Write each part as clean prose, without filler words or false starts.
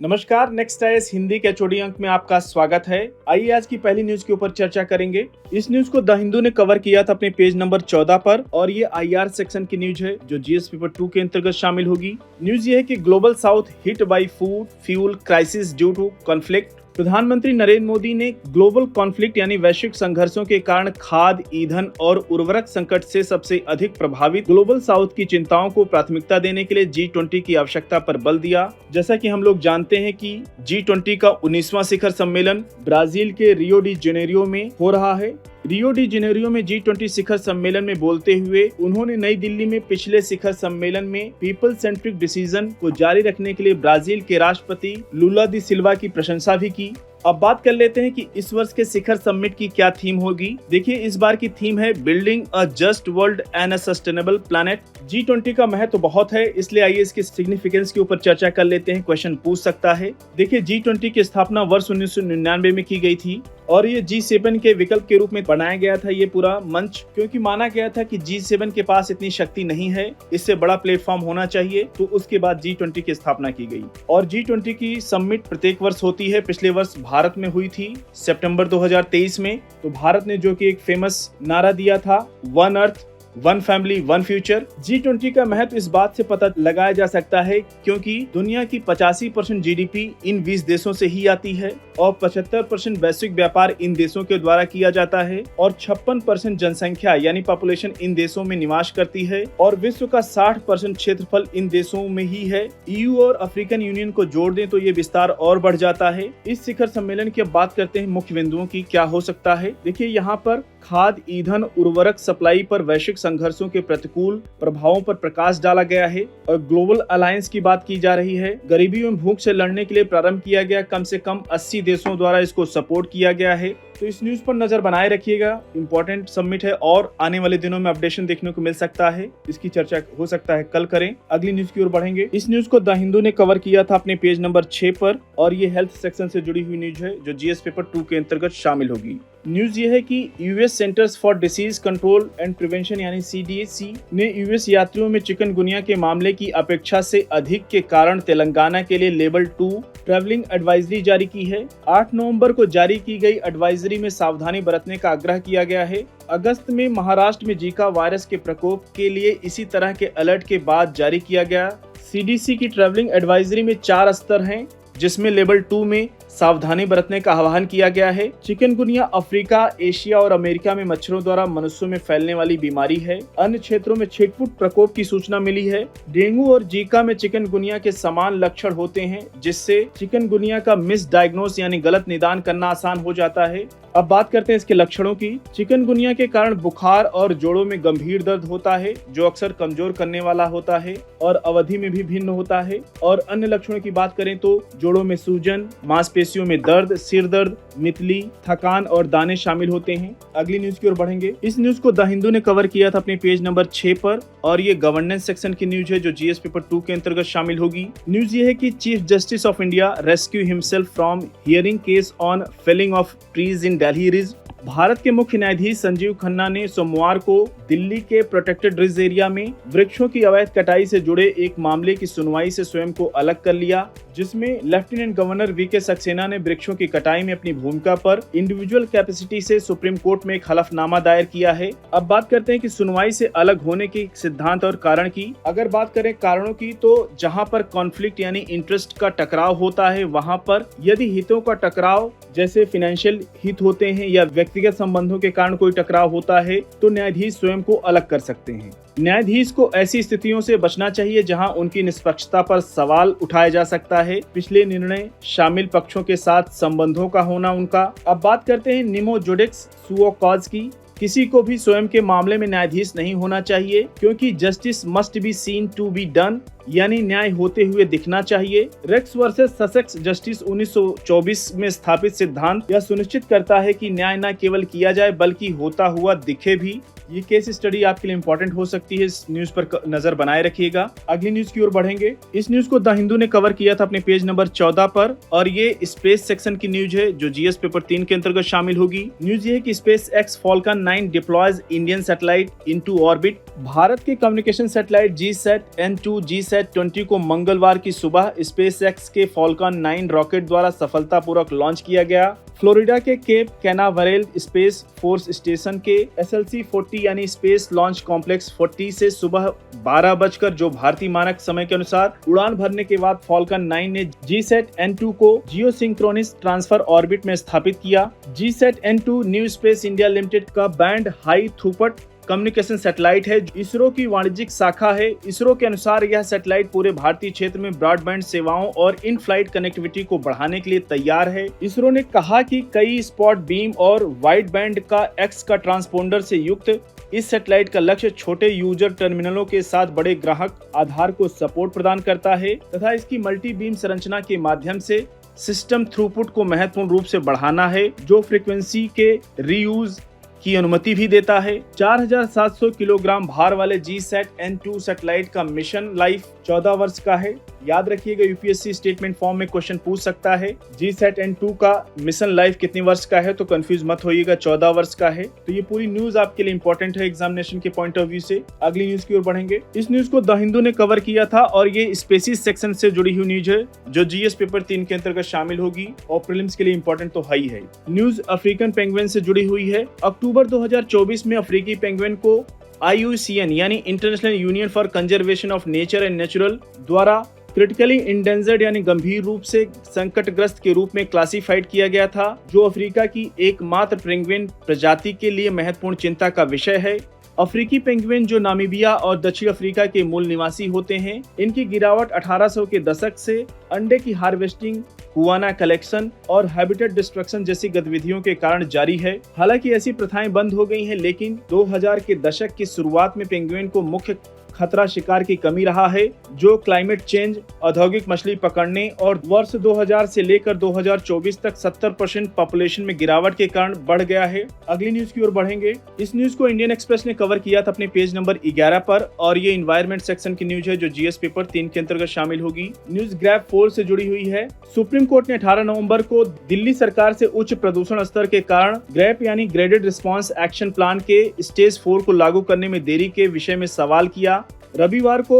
नमस्कार, next IAS Hindi के HOD अंक में आपका स्वागत है। आइए आज की पहली न्यूज के ऊपर चर्चा करेंगे। इस न्यूज को द हिंदू ने कवर किया था अपने पेज नंबर 14 पर और ये IR सेक्शन की न्यूज है जो GS पेपर 2 के अंतर्गत शामिल होगी। न्यूज ये है कि global south hit by food fuel crisis due to conflict. प्रधानमंत्री नरेंद्र मोदी ने ग्लोबल कॉन्फ्लिक्ट यानी वैश्विक संघर्षों के कारण खाद्य, ईंधन और उर्वरक संकट से सबसे अधिक प्रभावित ग्लोबल साउथ की चिंताओं को प्राथमिकता देने के लिए G20 की आवश्यकता पर बल दिया। जैसा कि हम लोग जानते हैं कि G20 का 19वां शिखर सम्मेलन ब्राजील के रियो डी जेनेरियो में हो रहा है। रियो डी जेनेरियो में G20 शिखर सम्मेलन में बोलते हुए उन्होंने नई दिल्ली में पिछले शिखर सम्मेलन में पीपल सेंट्रिक डिसीजन को जारी रखने के लिए ब्राजील के राष्ट्रपति लुला दी सिल्वा की प्रशंसा भी की। अब बात कर लेते हैं कि इस वर्ष के शिखर समिट की क्या थीम होगी। देखिए, इस बार की थीम है building a just world and a sustainable planet. G20 का महत्व बहुत है, इसलिए आइए इसके सिग्निफिकेंस के ऊपर चर्चा कर लेते हैं। क्वेश्चन पूछ सकता है। देखिए, G20 की स्थापना वर्ष 1999 में की गई थी और ये G7 के विकल्प के रूप में बनाया गया था ये पूरा मंच, क्योंकि माना गया था कि G7 के पास इतनी शक्ति नहीं है, इससे बड़ा प्लेटफॉर्म होना चाहिए। तो उसके बाद G20 की स्थापना की गई और G20 की समिट प्रत्येक वर्ष होती है। पिछले वर्ष भारत में हुई थी सितंबर 2023 में। तो भारत ने जो कि एक फेमस नारा दिया था, one earth one family one future. G20 का महत्व इस बात से पता लगाया जा सकता है क्योंकि दुनिया की 85% GDP इन 20 देशों से ही आती है और 75% वैश्विक व्यापार इन देशों के द्वारा किया जाता है और 56% जनसंख्या यानी पॉपुलेशन इन देशों में निवास करती है और विश्व का 60% क्षेत्रफल इन देशों में ही है। EU और अफ्रीकन यूनियन को जोड़ दें तो ये विस्तार और बढ़ जाता है। इस शिखर सम्मेलन की अब बात करते हैं मुख्य बिंदुओं की क्या हो सकता है। देखिए, यहाँ पर खाद्य, ईंधन, उर्वरक सप्लाई पर वैश्विक संघर्षों के प्रतिकूल प्रभावों पर प्रकाश डाला गया है और ग्लोबल अलायंस की बात की जा रही है। गरीबी एवं भूख से लड़ने के लिए प्रारंभ किया गया, कम से कम 80 देशों द्वारा इसको सपोर्ट किया गया है। तो इस न्यूज पर नजर बनाए रखिएगा, इंपॉर्टेंट समिट है और आने वाले दिनों में अपडेशन देखने को मिल सकता है। इसकी चर्चा हो सकता है कल करें। अगली न्यूज की ओर बढ़ेंगे। इस न्यूज को द हिंदू ने कवर किया था अपने पेज नंबर 6 पर और ये हेल्थ सेक्शन से जुड़ी हुई न्यूज है जो GS पेपर 2 के अंतर्गत शामिल होगी। न्यूज ये है कि US centres for disease control and prevention यानी CDC ने US यात्रियों में चिकनगुनिया के मामले की अपेक्षा से अधिक के कारण तेलंगाना के लिए लेवल 2 ट्रैवलिंग एडवाइजरी जारी की है। 8 नवंबर को जारी की गई एडवाइजरी में सावधानी बरतने का आग्रह किया गया है। अगस्त में महाराष्ट्र में जीका वायरस के प्रकोप के लिए इसी तरह के अलर्ट के बाद जारी किया गया। CDC की ट्रैवलिंग एडवाइजरी में 4 स्तर हैं, जिसमें लेवल 2 में सावधानी बरतने का आह्वान किया गया है। चिकनगुनिया अफ्रीका, एशिया और अमेरिका में मच्छरों द्वारा मनुष्यों में फैलने वाली बीमारी है। अन्य क्षेत्रों में छिटपुट प्रकोप की सूचना मिली है। डेंगू और जीका में चिकनगुनिया के समान लक्षण होते हैं, जिससे चिकनगुनिया का मिस डायग्नोस यानी गलत निदान करना आसान हो जाता है। अब बात करते हैं इसके लक्षणों की। चिकनगुनिया के कारण बुखार और जोड़ों में गंभीर दर्द होता है जो अक्सर कमजोर करने वाला होता है और अवधि में भी भिन्न होता है। और अन्य लक्षणों की बात करें तो जोड़ों में सूजन, मांसपेशियों में दर्द, सिर दर्द, मितली, थकान और दाने शामिल होते हैं। अगली न्यूज की ओर बढ़ेंगे। इस न्यूज को द हिंदू ने कवर किया था अपने पेज नंबर 6 पर और ये गवर्नेंस सेक्शन की न्यूज है जो GS पेपर 2 के अंतर्गत शामिल होगी। न्यूज ये है कि chief justice of India rescue himself from hearing case on felling of trees in Delhi ridge. Bharat के मुख्य न्यायाधीश संजीव खन्ना ने सोमवार को दिल्ली के प्रोटेक्टेड रिज एरिया में वृक्षों की अवैध कटाई से जुड़े एक मामले की सुनवाई से स्वयं को अलग कर लिया, जिसमें लेफ्टिनेंट गवर्नर VK सक्सेना ने वृक्षों की कटाई में अपनी भूमिका पर इंडिविजुअल कैपेसिटी से सुप्रीम कोर्ट में एक हलफनामा दायर किया है। अब बात करते हैं कि सुनवाई से अलग होने के सिद्धांत और कारण की। अगर बात करें कारणों की तो जहां पर कॉन्फ्लिक्ट यानी इंटरेस्ट का टकराव होता है, वहां पर यदि हितों का टकराव जैसे फाइनेंशियल हित होते हैं या व्यक्तिगत संबंधों के कारण कोई टकराव होता है तो न्यायाधीश स्वयं को अलग कर सकते हैं। न्यायाधीश को ऐसी स्थितियों से बचना चाहिए जहां उनकी निष्पक्षता पर सवाल उठाया जा सकता है। पिछले निर्णय शामिल पक्षों के साथ संबंधों का होना उनका। अब बात करते हैं निमो जुडिक्स सुओ कॉज की। किसी को भी स्वयं के मामले में न्यायाधीश नहीं होना चाहिए क्योंकि justice must be seen to be done यानी न्याय होते हुए दिखना चाहिए। रेक्स वर्सेस ससेक्स जस्टिस 1924 में स्थापित सिद्धांत यह सुनिश्चित करता है कि न्याय न केवल किया जाए बल्कि होता हुआ दिखे भी। ये केस स्टडी आपके लिए इंपॉर्टेंट हो सकती है, इस न्यूज पर नजर बनाए रखिएगा। अगली न्यूज की ओर बढ़ेंगे। इस न्यूज को द हिंदू ने कवर किया था अपने पेज नंबर 14 पर और ये स्पेस सेक्शन की न्यूज है जो GS पेपर 3 के अंतर्गत शामिल होगी। न्यूज ये है कि space x Falcon 9 deploys Indian satellite into orbit. Bharat के communication satellite GSAT N2 GSAT GSAT-20 को मंगलवार की सुबह स्पेसएक्स के फॉल्कन 9 रॉकेट द्वारा सफलतापूर्वक लॉन्च किया गया। फ्लोरिडा के केप कैनावरेल स्पेस फोर्स स्टेशन के SLC-40 यानी स्पेस लॉन्च कॉम्प्लेक्स 40 से सुबह 12 बजकर जो भारतीय मानक समय के अनुसार उड़ान भरने के बाद फॉल्कन 9 ने GSAT-N2 को जियोसिंक्रोनस ट्रांसफर ऑर्बिट में स्थापित किया। GSAT-N2 new space India limited का band high throughput communication satellite है, इसरो की वाणिज्यिक शाखा है। इसरो के अनुसार यह सैटेलाइट पूरे भारतीय क्षेत्र में ब्रॉडबैंड सेवाओं और इन फ्लाइट कनेक्टिविटी को बढ़ाने के लिए तैयार है। इसरो ने कहा कि कई स्पॉट बीम और वाइड बैंड का X का ट्रांसपोंडर से युक्त इस सैटेलाइट का लक्ष्य छोटे यूजर टर्मिनलों के साथ बड़े ग्राहक आधार को सपोर्ट प्रदान करता है तथा इसकी मल्टी बीम संरचना के माध्यम से सिस्टम थ्रूपुट को महत्वपूर्ण रूप से बढ़ाना है, जो फ्रीक्वेंसी के रीयूज की अनुमति भी देता है। 4700 किलोग्राम भार वाले GSAT-N2 सैटेलाइट का मिशन लाइफ 14 वर्ष का है। याद रखिएगा, यूपीएससी स्टेटमेंट फॉर्म में क्वेश्चन पूछ सकता है GSAT-N2 का मिशन लाइफ कितनी वर्ष का है, तो कंफ्यूज मत होइएगा, 14 वर्ष का है। तो ये पूरी न्यूज आपके लिए इंपॉर्टेंट है एग्जामिनेशन के पॉइंट ऑफ व्यू से। अगली न्यूज की ओर बढ़ेंगे। इस न्यूज को द हिंदू ने कवर किया था और ये स्पेसिस सेक्शन से जुड़ी हुई न्यूज है जो GS पेपर 3 के अंतर्गत शामिल होगी और प्रीलिम्स के लिए इंपॉर्टेंट तो है ही है। न्यूज अफ्रीकन पेंगुइन से जुड़ी हुई है। अक्टूबर 2024 में अफ्रीकी पेंगुइन को IUCN यानी international union for conservation of nature and natural द्वारा क्रिटिकली इंडेंजर्ड यानी गंभीर रूप से संकटग्रस्त के रूप में क्लासिफाइड किया गया था, जो अफ्रीका की एकमात्र पेंगुइन प्रजाति के लिए महत्वपूर्ण चिंता का विषय है। अफ्रीकी पेंगुइन जो नामीबिया और दक्षिण अफ्रीका के मूल निवासी होते हैं, इनकी गिरावट 1800 के दशक से अंडे की हार्वेस्टिंग, हुआना कलेक्शन और हैबिटेट डिस्ट्रक्शन जैसी गतिविधियों के कारण जारी है। हालांकि ऐसी प्रथाएं बंद हो गई हैं, लेकिन 2000 के दशक की शुरुआत में पेंगुइन को मुख्य खतरा शिकार की कमी रहा है, जो क्लाइमेट चेंज, औद्योगिक मछली पकड़ने और वर्ष 2000 से लेकर 2024 तक 70% पॉपुलेशन में गिरावट के कारण बढ़ गया है। अगली न्यूज की ओर बढ़ेंगे। इस न्यूज को इंडियन एक्सप्रेस ने कवर किया था अपने पेज नंबर 11 पर और ये एनवायरमेंट सेक्शन की न्यूज है जो GS पेपर 3 के अंतर्गत शामिल होगी। न्यूज ग्रैब 4 से जुड़ी हुई है। सुप्रीम कोर्ट ने 18 नवंबर को दिल्ली सरकार से उच्च प्रदूषण स्तर के कारण ग्रैप यानी ग्रेडेड रिस्पांस एक्शन प्लान के स्टेज 4 को लागू करने में देरी के विषय में सवाल किया। रविवार को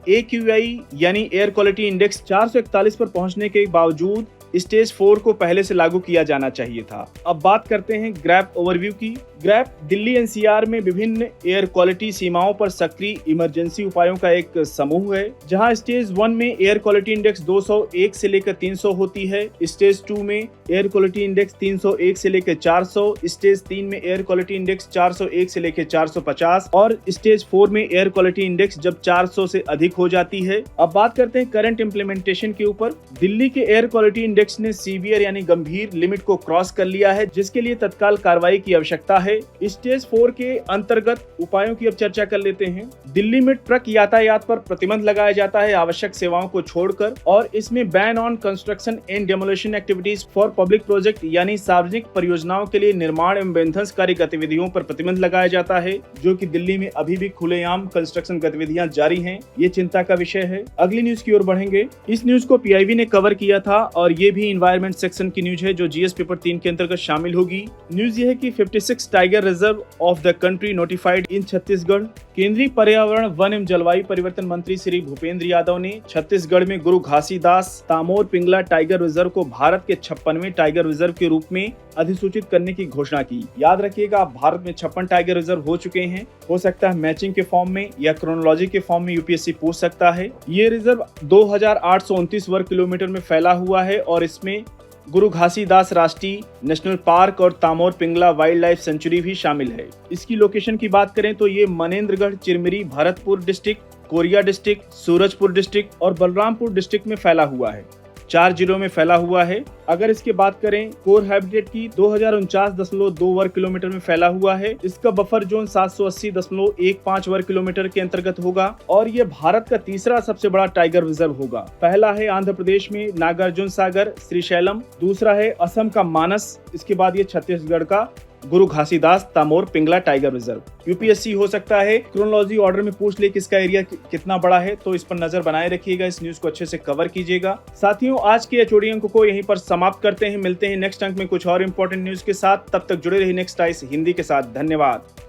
AQI यानी एयर क्वालिटी इंडेक्स 441 पर पहुंचने के बावजूद स्टेज 4 को पहले से लागू किया जाना चाहिए था। अब बात करते हैं ग्रैप ओवरव्यू की। ग्रैप दिल्ली NCR में विभिन्न एयर क्वालिटी सीमाओं पर सक्रिय इमरजेंसी उपायों का एक समूह है, जहां स्टेज 1 में एयर क्वालिटी इंडेक्स 201 से लेकर 300 होती है, स्टेज 2 में एयर क्वालिटी इंडेक्स 301 से लेकर 400, स्टेज 3 में एयर क्वालिटी इंडेक्स 401 से लेकर 450 और स्टेज 4 में एयर क्वालिटी इंडेक्स जब 400 से अधिक हो जाती है। अब बात करते हैं करंट इम्प्लीमेंटेशन के ऊपर। दिल्ली के एयर क्वालिटी इंडेक्स ने सीवियर यानी गंभीर लिमिट को क्रॉस कर लिया है, जिसके लिए तत्काल कार्रवाई की आवश्यकता है। स्टेज 4 के अंतर्गत उपायों की अब चर्चा कर लेते हैं। दिल्ली में ट्रक यातायात पर प्रतिबंध लगाया जाता है आवश्यक सेवाओं को छोड़कर, और इसमें ban on construction and demolition activities for public project यानी सार्वजनिक परियोजनाओं के लिए निर्माण एवं विध्वंसकारी गतिविधियों पर प्रतिबंध लगाया जाता है, जो कि दिल्ली में अभी भी खुलेआम कंस्ट्रक्शन गतिविधियां जारी हैं। ये चिंता का विषय है। अगली न्यूज की ओर बढ़ेंगे। इस न्यूज को PIB ने कवर किया था और ये भी एनवायरमेंट सेक्शन की न्यूज है जो GS पेपर 3 के अंतर्गत शामिल होगी। न्यूज ये है कि 56 tiger reserve of the country notified in Chhattisgarh. केंद्रीय पर्यावरण, वन एवं जलवायु परिवर्तन मंत्री श्री भूपेंद्र यादव ने छत्तीसगढ़ में गुरु घासीदास तामोर पिंगला टाइगर रिजर्व को भारत के 56वें टाइगर रिजर्व के रूप में अधिसूचित करने की घोषणा की। याद रखिएगा, भारत में 56 टाइगर रिजर्व हो चुके हैं। हो सकता है मैचिंग के फॉर्म में या क्रोनोलॉजी के फॉर्म में यूपीएससी पूछ सकता है। ये रिजर्व 2829 वर्ग किलोमीटर में फैला हुआ है और इसमें गुरु घासीदास राष्ट्रीय नेशनल पार्क और Tamor Pingla wildlife sanctuary भी शामिल है। इसकी लोकेशन की बात करें तो ये Manendragarh, Chirmiri, Bharatpur district, Korea district, Surajpur district और बलरामपुर डिस्ट्रिक्ट में फैला हुआ है। 4 जिलों में फैला हुआ है। अगर इसके बात करें कोर हैबिटेट की, 2049.2 वर्ग किलोमीटर में फैला हुआ है। इसका बफर जोन 780.15 वर्ग किलोमीटर के अंतर्गत होगा और ये भारत का तीसरा सबसे बड़ा टाइगर रिजर्व होगा। पहला है आंध्र प्रदेश में नागार्जुन सागर श्रीशैलम, दूसरा है असम का मानस, इसके बाद ये छत्तीसगढ़ का Guru Ghasidas Tamor Pingla tiger reserve. UPSC हो सकता है क्रोनोलॉजी ऑर्डर में पूछ ले किसका एरिया कितना बड़ा है, तो इस पर नजर बनाए रखिएगा। इस न्यूज को अच्छे से कवर कीजिएगा। साथियों, आज के HOD अंक को यहीं पर समाप्त करते हैं। मिलते हैं नेक्स्ट अंक में कुछ और इंपॉर्टेंट न्यूज के साथ। तब तक जुड़े रहिए नेक्स्ट आइस हिंदी के साथ। धन्यवाद।